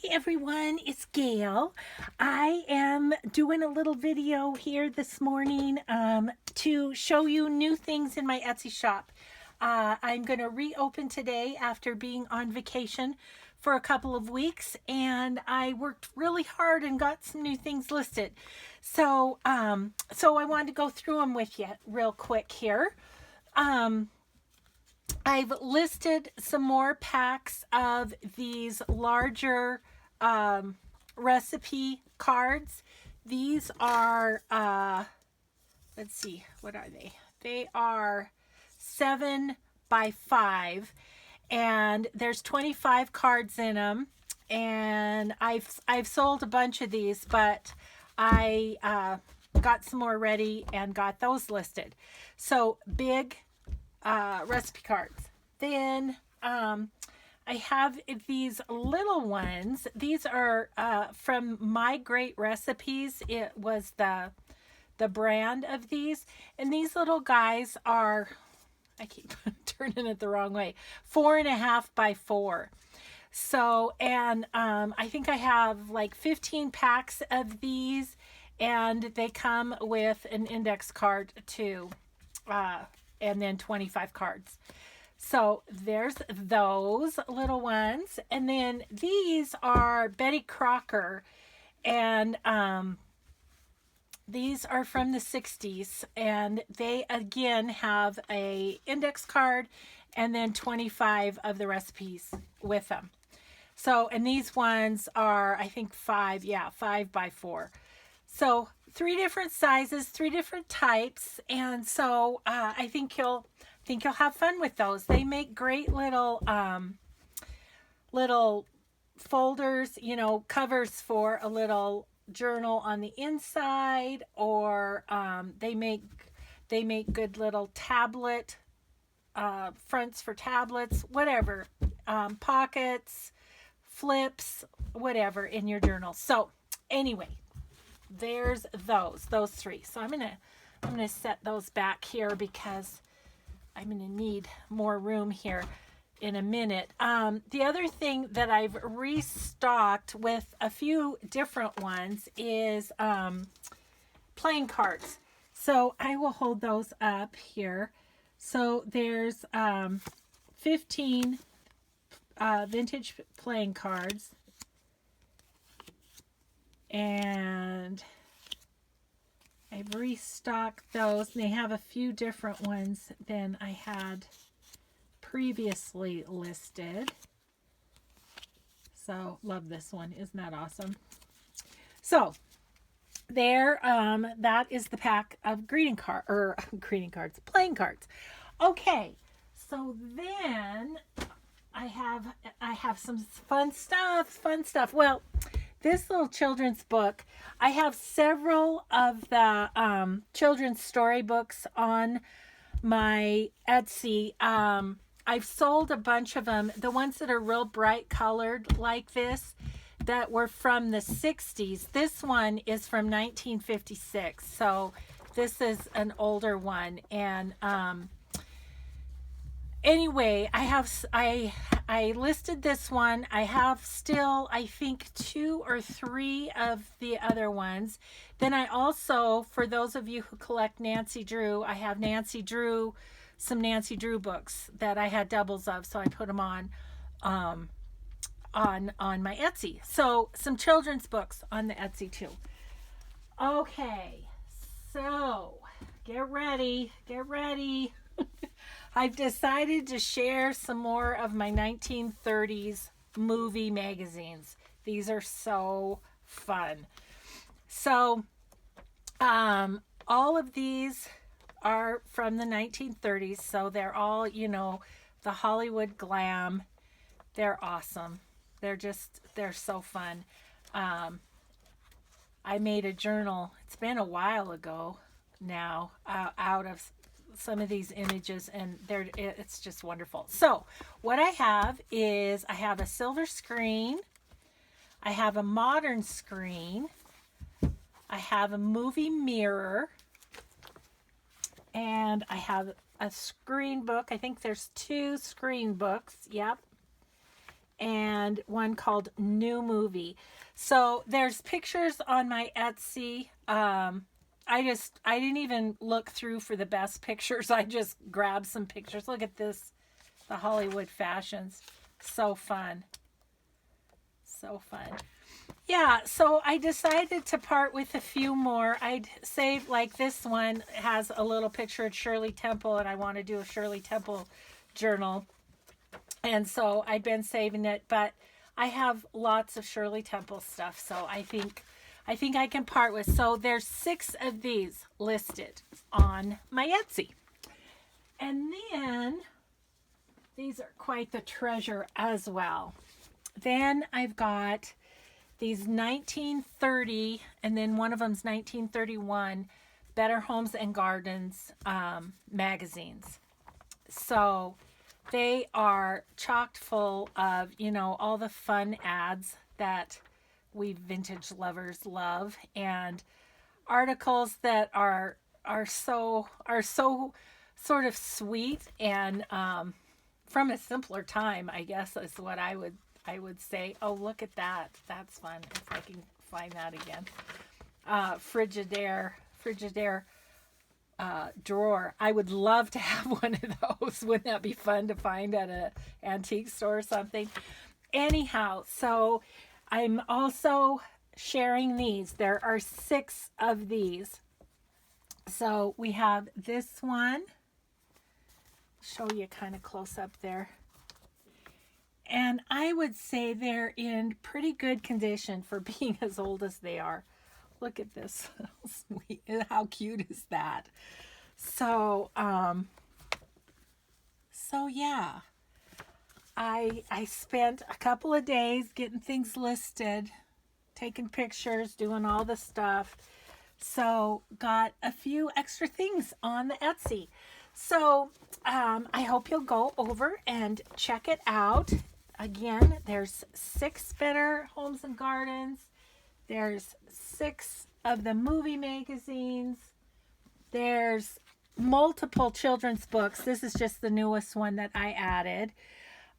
everyone, it's Gail. I am doing a little video here this morning to show you new things in my Etsy shop. I'm going to reopen today after being on vacation for a couple of weeks, and I worked really hard and got some new things listed. So I wanted to go through them with you real quick here. I've listed some more packs of these larger recipe cards. These are, let's see, what are they? They are 7 by 5, and there's 25 cards in them. And I've sold a bunch of these, but I got some more ready and got those listed. So big recipe cards. Then I have these little ones. These are from My Great Recipes. It was the brand of these. And these little guys are, I keep turning it the wrong way, 4.5 by 4. So, and I think I have like 15 packs of these, and they come with an index card too. And then 25 cards. So there's those little ones. And then these are Betty Crocker. And these are from the 60s. And they again have a index card and then 25 of the recipes with them. So, and these ones are, I think 5 by 4. So 3 different sizes, 3 different types, and so I think you'll have fun with those. They make great little folders, covers for a little journal on the inside, or they make good little tablet fronts for tablets, whatever, pockets, flips, whatever in your journal. So anyway, there's those 3. So I'm gonna set those back here because I'm gonna need more room here in a minute. The other thing that I've restocked with a few different ones is playing cards. So I will hold those up here. So there's 15 vintage playing cards. And I've restocked those. They have a few different ones than I had previously listed. So love this one. Isn't that awesome? So there, that is the pack of playing cards. Okay, so then I have some fun stuff. Well, this little children's book, I have several of the children's storybooks on my Etsy. I've sold a bunch of them. The ones that are real bright colored like this, that were from the 60s. This one is from 1956. So this is an older one. And anyway, I listed this one. I have still, I think, 2 or 3 of the other ones. Then I also, for those of you who collect Nancy Drew, I have some Nancy Drew books that I had doubles of, so I put them on my Etsy. So some children's books on the Etsy too. Okay, so get ready. I've decided to share some more of my 1930s movie magazines. These are so fun. So, all of these are from the 1930s. So they're all, the Hollywood glam. They're awesome. They're so fun. I made a journal. It's been a while ago now, out of some of these images, and it's just wonderful. So what I have is I have a silver screen, I have a modern screen, I have a movie mirror, and I have a screen book. I think there's 2 screen books. Yep. and one called New Movie. So there's pictures on my Etsy. I didn't even look through for the best pictures. I just grabbed some pictures. Look at this, the Hollywood fashions. So fun. So fun. Yeah, so I decided to part with a few more. I'd save, like this one has a little picture of Shirley Temple, and I want to do a Shirley Temple journal. And so I've been saving it, but I have lots of Shirley Temple stuff, so I think I can part with. So there's 6 of these listed on my Etsy. And then these are quite the treasure as well. Then I've got these 1930, and then one of them's 1931 Better Homes and Gardens magazines. So they are chocked full of, you know, all the fun ads that we vintage lovers love, and articles that are so sort of sweet and from a simpler time, I guess is what I would say. Oh, look at that. That's fun. If I can find that again. Frigidaire drawer. I would love to have one of those. Wouldn't that be fun to find at an antique store or something? Anyhow, so I'm also sharing these. There are 6 of these. So we have this one. Show you kind of close up there. And I would say they're in pretty good condition for being as old as they are. Look at this. Sweet. How cute is that? So, yeah. I spent a couple of days getting things listed, taking pictures, doing all the stuff. So got a few extra things on the Etsy. So I hope you'll go over and check it out. Again, there's 6 Better Homes and Gardens. There's 6 of the movie magazines. There's multiple children's books. This is just the newest one that I added.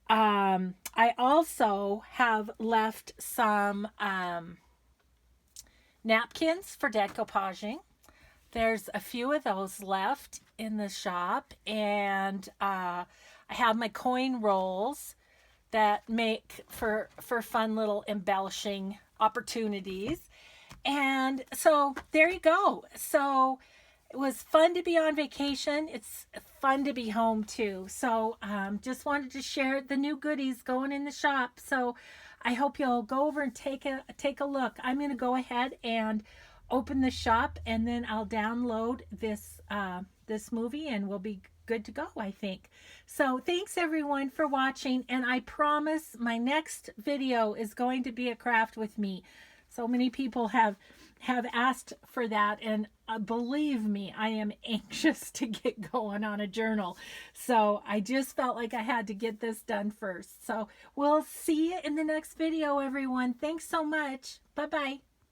I also have left some napkins for decoupaging. There's a few of those left in the shop, and I have my coin rolls that make for fun little embellishing opportunities. And so there you go. So it was fun to be on vacation. It's fun to be home too. So just wanted to share the new goodies going in the shop. So I hope you'll go over and take a look. I'm going to go ahead and open the shop, and then I'll download this this movie, and we'll be good to go, I think. So thanks everyone for watching, and I promise my next video is going to be a craft with me. So many people have asked for that, and believe me, I am anxious to get going on a journal. So I just felt like I had to get this done first. So we'll see you in the next video, everyone. Thanks so much. Bye-bye.